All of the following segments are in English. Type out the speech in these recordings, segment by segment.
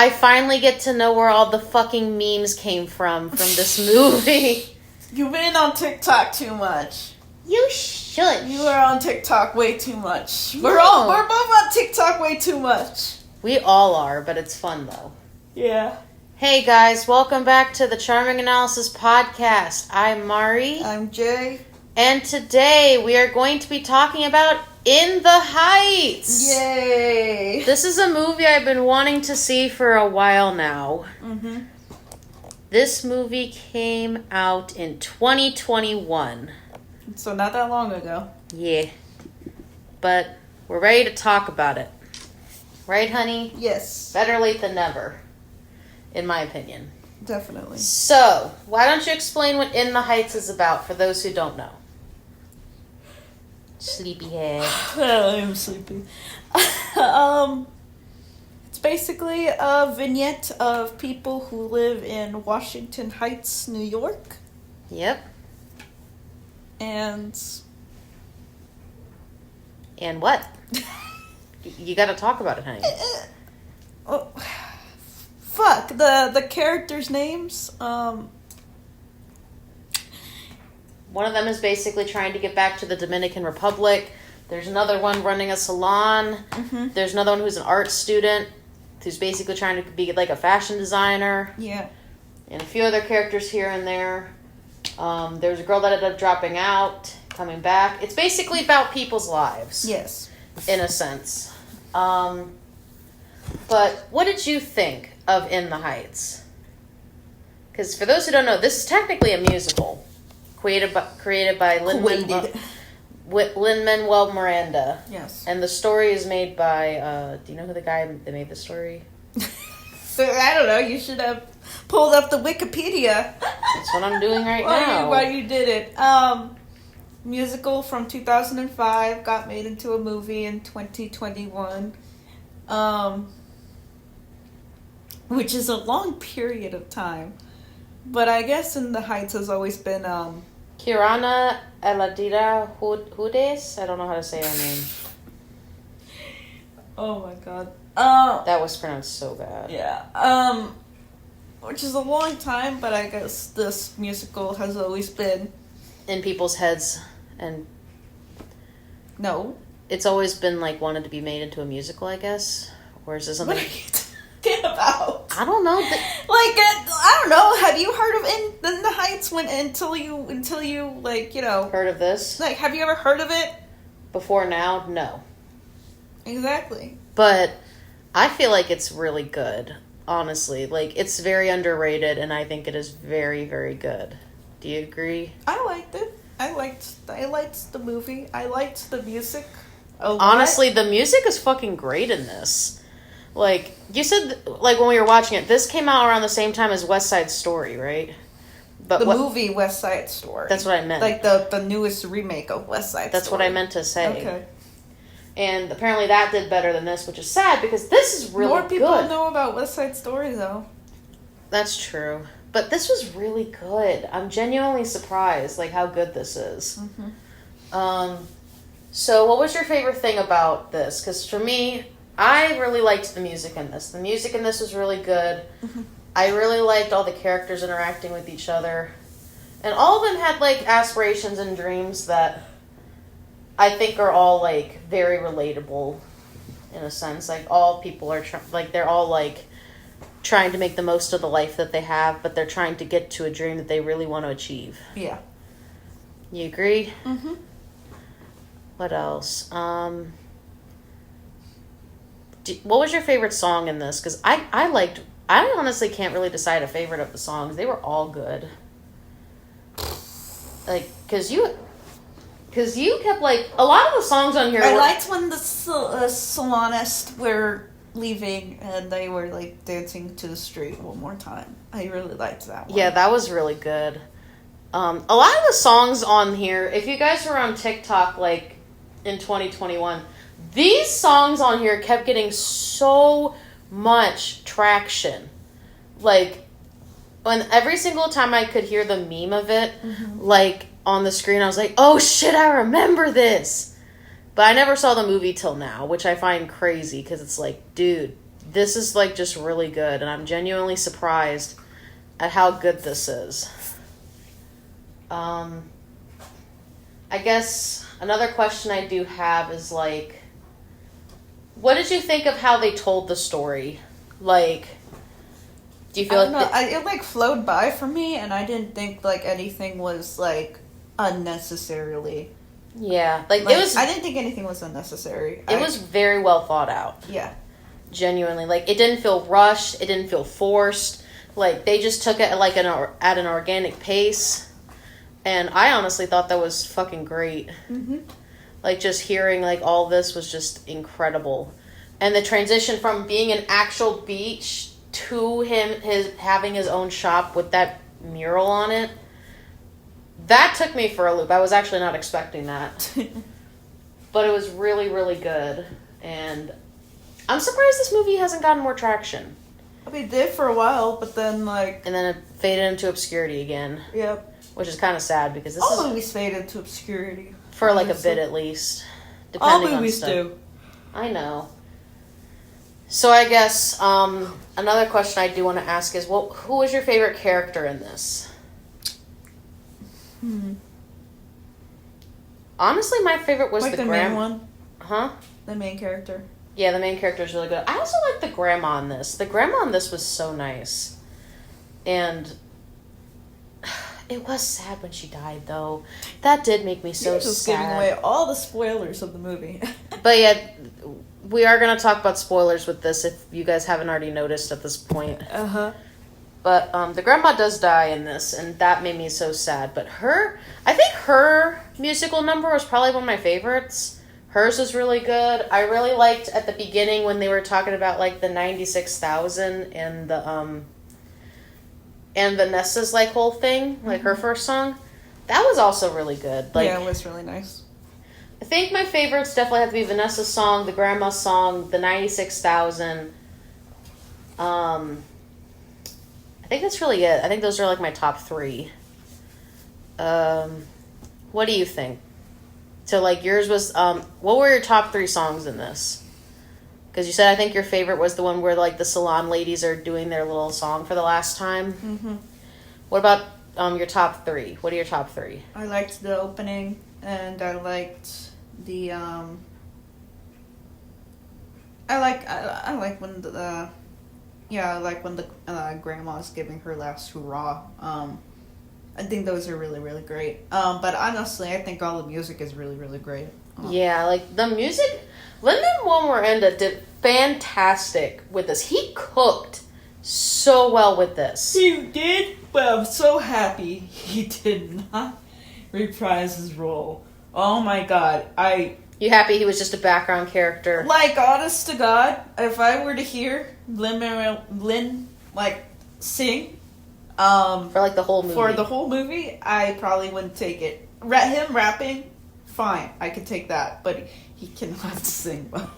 I finally get to know where all the fucking memes came from this movie. You've been on TikTok too much. You should. You are on TikTok way too much. No. We're both on TikTok way too much. We all are, but it's fun though. Yeah. Hey guys, welcome back to the Charming Analysis podcast. I'm Mari. I'm Jay. And today we are going to be talking about In the Heights. Yay! This is a movie I've been wanting to see for a while now. Mm-hmm. This movie came out in 2021. So not that long ago. Yeah. But we're ready to talk about it. Right, honey? Yes. Better late than never, in my opinion. Definitely. So, why don't you explain what In the Heights is about for those who don't know? Sleepyhead. I'm sleepy. It's basically a vignette of people who live in Washington Heights, New York. Yep. And what? You gotta talk about it, honey. Oh, fuck. The characters' names. One of them is basically trying to get back to the Dominican Republic. There's another one running a salon. Mm-hmm. There's another one who's an art student who's basically trying to be like a fashion designer. Yeah. And a few other characters here and there. There's a girl that ended up dropping out, coming back. It's basically about people's lives. Yes. In a sense. But what did you think of In the Heights? Because for those who don't know, this is technically a musical. Created by Lin-Manuel Miranda. Yes. And the story is made by, do you know who the guy that made the story? So, I don't know, you should have pulled up the Wikipedia. That's what I'm doing right now. While you did it. Musical from 2005, got made into a movie in 2021. Which is a long period of time. But I guess In the Heights has always been, Kirana Eladira Hudes? I don't know how to say her name. Oh my god. That was pronounced so bad. Yeah. Which is a long time, but I guess this musical has always been in people's heads, and no, it's always been like wanted to be made into a musical, I guess. Or is this something? What are you talking about? I don't know. I don't know. Have you heard of In the Heights until you like, you know, heard of this? Like, have you ever heard of it? Before now? No. Exactly. But I feel like it's really good, honestly. Like, it's very underrated, and I think it is very, very good. Do you agree? I liked it. I liked the movie. I liked the music a lot. Honestly, the music is fucking great in this. Like, you said, like, when we were watching it, this came out around the same time as West Side Story, right? But movie West Side Story. That's what I meant. Like, the newest remake of West Side Story. That's what I meant to say. Okay. And apparently that did better than this, which is sad, because this is really good. More people know about West Side Story, though. That's true. But this was really good. I'm genuinely surprised, like, how good this is. Mm-hmm. So what was your favorite thing about this? Because for me, I really liked the music in this. The music in this was really good. Mm-hmm. I really liked all the characters interacting with each other. And all of them had, like, aspirations and dreams that I think are all, like, very relatable in a sense. Like, all people are, they're all, like, trying to make the most of the life that they have, but they're trying to get to a dream that they really want to achieve. Yeah. You agree? Mm-hmm. What else? What was your favorite song in this? Because I honestly can't really decide a favorite of the songs. They were all good. Like, because you kept, like, a lot of the songs on here I liked when the salonists were leaving and they were, like, dancing to the street one more time. I really liked that one. Yeah, that was really good. A lot of the songs on here, if you guys were on TikTok, like, in 2021, these songs on here kept getting so much traction. Like, when every single time I could hear the meme of it, mm-hmm. like, on the screen, I was like, oh shit, I remember this. But I never saw the movie till now, which I find crazy, because it's like, dude, this is like just really good, and I'm genuinely surprised at how good this is. I guess another question I do have is like, what did you think of how they told the story? Like, do you feel it like flowed by for me, and I didn't think like anything was like unnecessarily. Yeah, like Like, it was. I didn't think anything was unnecessary. It was very well thought out. Yeah. Genuinely, like it didn't feel rushed. It didn't feel forced. Like they just took it like at an organic pace, and I honestly thought that was fucking great. Mm-hmm. Like just hearing like all this was just incredible, and the transition from being an actual beach to his having his own shop with that mural on it. That took me for a loop. I was actually not expecting that. But it was really, really good. And I'm surprised this movie hasn't gotten more traction. I mean, it did for a while, but then, like... And then it faded into obscurity again. Yep. Which is kind of sad, because this all movies fade into obscurity. For, like, a bit at least. All movies do. I know. So I guess, another question I do want to ask is, who was your favorite character in this? Honestly, my favorite was like the main one. Huh? The main character. Yeah, the main character is really good. I also like the grandma in this. The grandma in this was so nice. And it was sad when she died, though. That did make me so You're just sad. giving away all the spoilers of the movie. But yeah, we are going to talk about spoilers with this if you guys haven't already noticed at this point. Uh-huh. But the grandma does die in this, and that made me so sad. But I think her musical number was probably one of my favorites. Hers was really good. I really liked at the beginning when they were talking about like the 96,000 and the Vanessa's like whole thing, like her first song. That was also really good. Like, yeah, it was really nice. I think my favorites definitely have to be Vanessa's song, the grandma's song, the 96,000. I think that's really it. I think those are like my top 3. What do you think? So like yours was, what were your top 3 songs in this? Because you said I think your favorite was the one where like the salon ladies are doing their little song for the last time. Mm-hmm. What about your top 3? What are your top 3? I liked the opening, and I liked the I like when the grandma's giving her last hurrah. I think those are really, really great. But honestly, I think all the music is really, really great. Yeah, like the music, Lin-Manuel Miranda did fantastic with this. He cooked so well with this. He did, but I'm so happy he did not reprise his role. Oh my god, You happy he was just a background character? Like, honest to God, if I were to hear Lin like sing, for like the whole movie, I probably wouldn't take it. Him rapping, fine, I could take that, but he cannot sing well.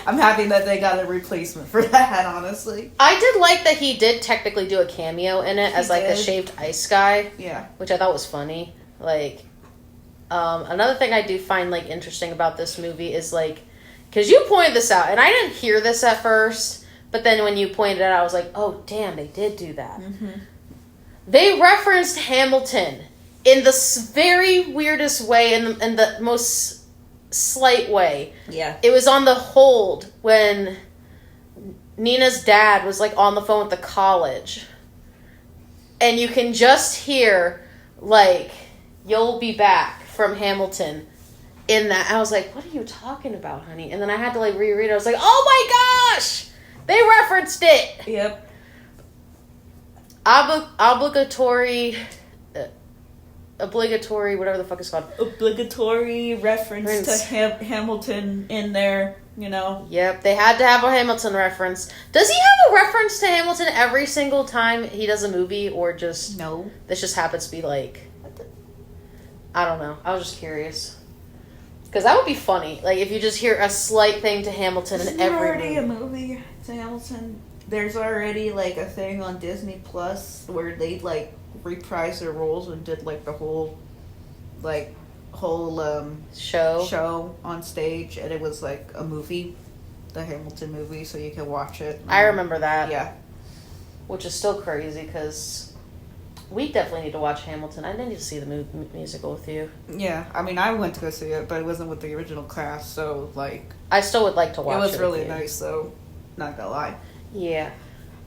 I'm happy that they got a replacement for that, honestly. I did like that he did technically do a cameo in it as like a shaved ice guy. Yeah. Which I thought was funny. Like, another thing I do find like interesting about this movie is like, because you pointed this out, and I didn't hear this at first, but then when you pointed it out, I was like, oh damn, they did do that. Mm-hmm. They referenced Hamilton in the very weirdest way, in the most slight way. Yeah. It was on the hold when Nina's dad was like on the phone with the college. And you can just hear like, "You'll be back" from Hamilton in that. I was like, what are you talking about, honey? And then I had to like reread it. I was like, oh my gosh! They referenced it! Yep. Obligatory, whatever the fuck it's called. Obligatory reference to Hamilton in there, you know. Yep, they had to have a Hamilton reference. Does he have a reference to Hamilton every single time he does a movie, or just... No. This just happens to be like... I don't know. I was just curious. Because that would be funny. Like, if you just hear a slight thing to Hamilton in every already a movie to Hamilton. There's already, like, a thing on Disney Plus where they, like, reprised their roles and did, like, the whole show on stage, and it was, like, a movie. the Hamilton movie so you can watch it. I remember that. Yeah. Which is still crazy because we definitely need to watch Hamilton. I need to see the musical with you. Yeah, I mean, I went to go see it, but it wasn't with the original cast, so, like... I still would like to watch it. It was really nice, though. Not gonna lie. Yeah.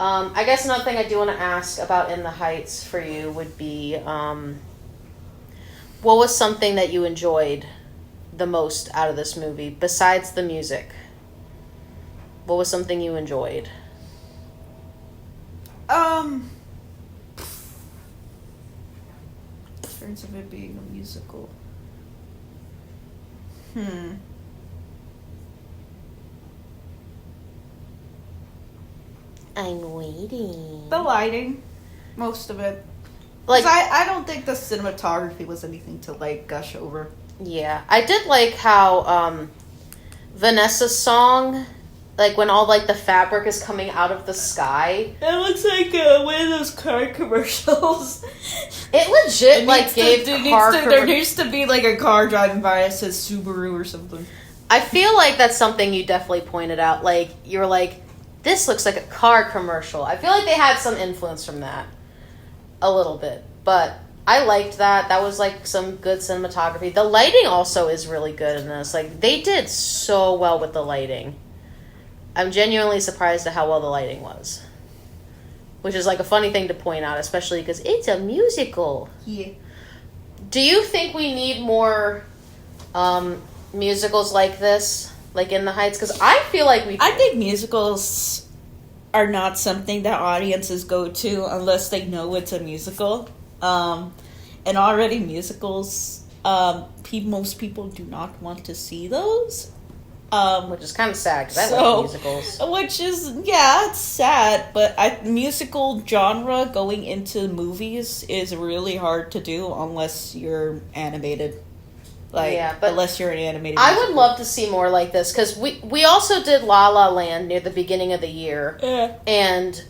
I guess another thing I do want to ask about In the Heights for you would be, what was something that you enjoyed the most out of this movie, besides the music? What was something you enjoyed? In terms of it being a musical. I'm waiting. The lighting. Most of it. Like, I don't think the cinematography was anything to, like, gush over. Yeah. I did like how, Vanessa's song, like, when all, like, the fabric is coming out of the sky. It looks like one of those car commercials. It legit, there needs to be, like, a car driving by that says Subaru or something. I feel like that's something you definitely pointed out. Like, you were like, this looks like a car commercial. I feel like they had some influence from that. A little bit. But I liked that. That was, like, some good cinematography. The lighting also is really good in this. Like, they did so well with the lighting. I'm genuinely surprised at how well the lighting was. Which is, like, a funny thing to point out, especially because it's a musical. Yeah. Do you think we need more musicals like this? Like In the Heights? Because I feel like we do. I think musicals are not something that audiences go to unless they know it's a musical. And already musicals, most people do not want to see those. Which is kind of sad, because I like musicals. Which is, yeah, it's sad, but musical genre going into movies is really hard to do unless you're animated. Like, yeah, but unless you're an animated musical. I would love to see more like this, because we also did La La Land near the beginning of the year. Yeah. And,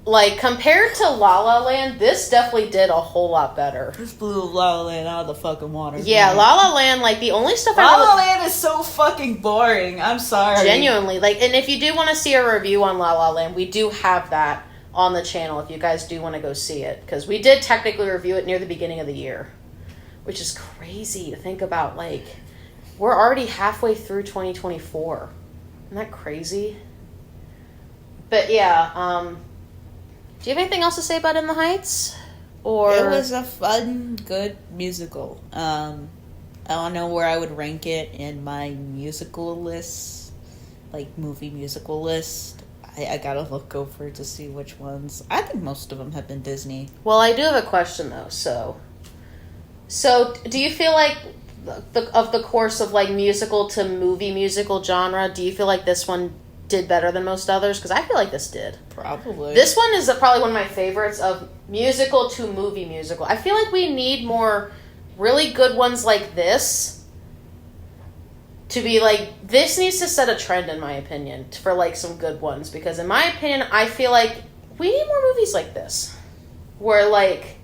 like, compared to La La Land, this definitely did a whole lot better. This blew La La Land out of the fucking water. Yeah, man. La La Land, like, the only stuff La La Land is so fucking boring. I'm sorry. Genuinely. Like, and if you do want to see a review on La La Land, we do have that on the channel if you guys do want to go see it. Because we did technically review it near the beginning of the year. Which is crazy to think about. Like, we're already halfway through 2024. Isn't that crazy? But yeah, do you have anything else to say about In the Heights? Or it was a fun, good musical. I don't know where I would rank it in my musical list, like movie musical list. I gotta look over to see which ones. I think most of them have been Disney. Well, I do have a question though. So do you feel like of the course of like musical to movie musical genre, do you feel like this one did better than most others? Because I feel like this did. Probably. This one is probably one of my favorites of musical to movie musical. I feel like we need more really good ones like this to be like, this needs to set a trend in my opinion for like some good ones. Because in my opinion, I feel like we need more movies like this. Where like,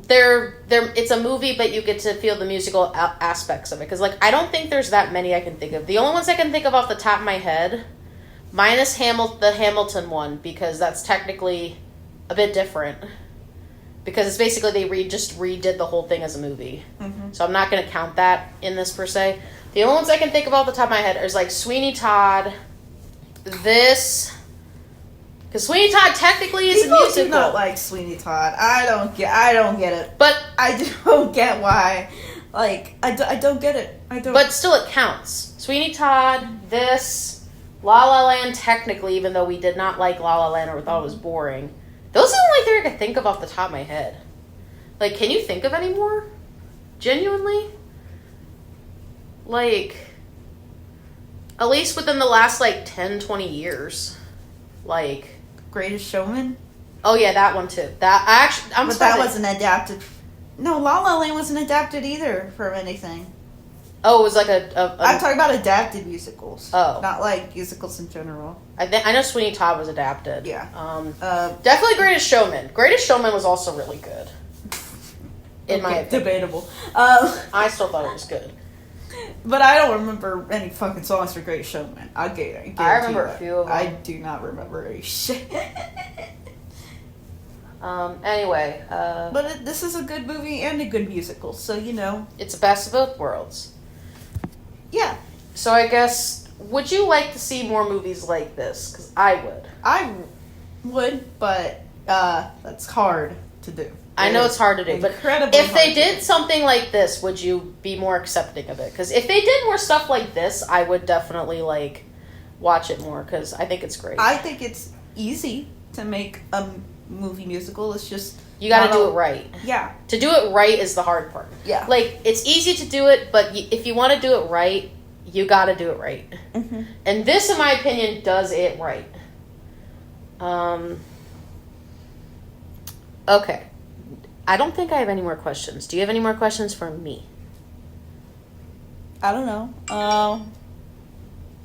it's a movie, but you get to feel the musical aspects of it. Because, like, I don't think there's that many I can think of. The only ones I can think of off the top of my head, minus the Hamilton one, because that's technically a bit different. Because it's basically they just redid the whole thing as a movie. Mm-hmm. So I'm not going to count that in this, per se. The only ones I can think of off the top of my head is, like, Sweeney Todd, this... Because Sweeney Todd technically is a musical. People do not like Sweeney Todd. I don't get it. But I don't get why. Like, I don't get it. I don't. But still, it counts. Sweeney Todd, this, La La Land, technically, even though we did not like La La Land or thought it was boring. Those are the only three I could think of off the top of my head. Like, can you think of any more? Genuinely? Like, at least within the last, like, 10, 20 years. Like... Greatest Showman? Oh, yeah, that one, too. But that wasn't adapted. No, La La Land wasn't adapted either from anything. Oh, it was like I'm talking about adapted musicals. Oh. Not like musicals in general. I know Sweeney Todd was adapted. Yeah. Definitely Greatest Showman. Greatest Showman was also really good. In my opinion. Debatable. I still thought it was good. But I don't remember any fucking songs for Great Showman. I remember a few of them. I do not remember any shit. Anyway. But this is a good movie and a good musical, so you know. It's the best of both worlds. Yeah. So I guess, would you like to see more movies like this? Because I would. I would, but that's hard to do. I know it's hard to do, but if they did something like this, would you be more accepting of it? Because if they did more stuff like this, I would definitely, like, watch it more, because I think it's great. I think it's easy to make a movie musical. It's just... You gotta do it right. Yeah. To do it right is the hard part. Yeah. Like, it's easy to do it, but if you want to do it right, you gotta do it right. Mm-hmm. And this, in my opinion, does it right. Okay. I don't think I have any more questions. Do you have any more questions for me? I don't know.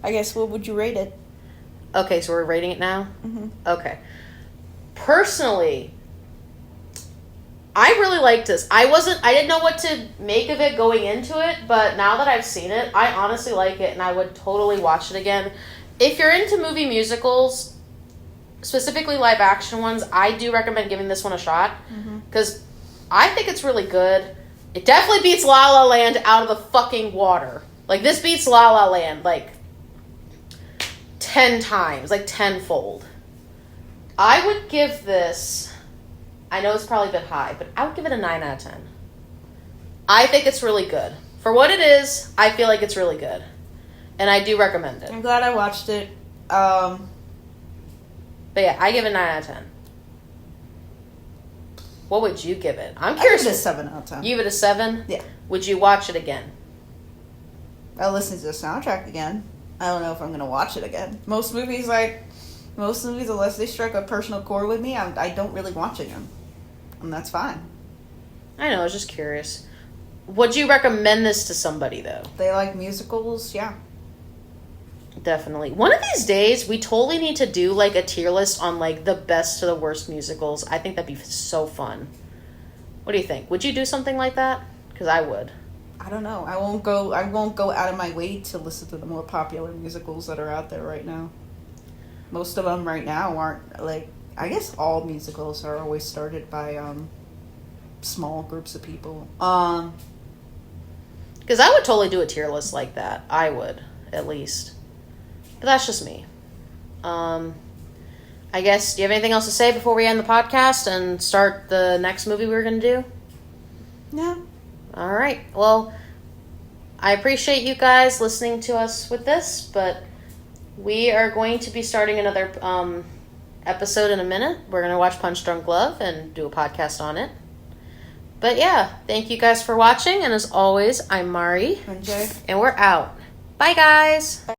I guess what would you rate it? Okay, so we're rating it now? Mm-hmm. Okay. Personally, I really liked this. I didn't know what to make of it going into it, but now that I've seen it, I honestly like it, and I would totally watch it again. If you're into movie musicals, specifically live action ones, I do recommend giving this one a shot, because I think it's really good. It definitely beats La La Land out of the fucking water. Like, this beats La La Land, like, 10 times, like, tenfold. I would give this, I know it's probably a bit high, but I would give it a 9 out of 10. I think it's really good. For what it is, I feel like it's really good. And I do recommend it. I'm glad I watched it. But yeah, I give it a 9 out of 10. What would you give it? I'm curious. I give it a 7 out of 10. You give it a 7? Yeah. Would you watch it again? I'll listen to the soundtrack again. I don't know if I'm going to watch it again. Most movies, unless they strike a personal chord with me, I don't really watch them. And that's fine. I know, I was just curious. Would you recommend this to somebody, though? They like musicals, yeah. Definitely. One of these days, we totally need to do, like, a tier list on, like, the best to the worst musicals. I think that'd be so fun. What do you think? Would you do something like that? Because I would. I don't know. I won't go out of my way to listen to the more popular musicals that are out there right now. Most of them right now aren't, like, I guess all musicals are always started by small groups of people. Because I would totally do a tier list like that. I would, at least. But that's just me. I guess, do you have anything else to say before we end the podcast and start the next movie we're going to do? No. All right. Well, I appreciate you guys listening to us with this, but we are going to be starting another episode in a minute. We're going to watch Punch Drunk Love and do a podcast on it. But yeah, thank you guys for watching, and as always, I'm Mari. I'm Jay. And we're out. Bye, guys.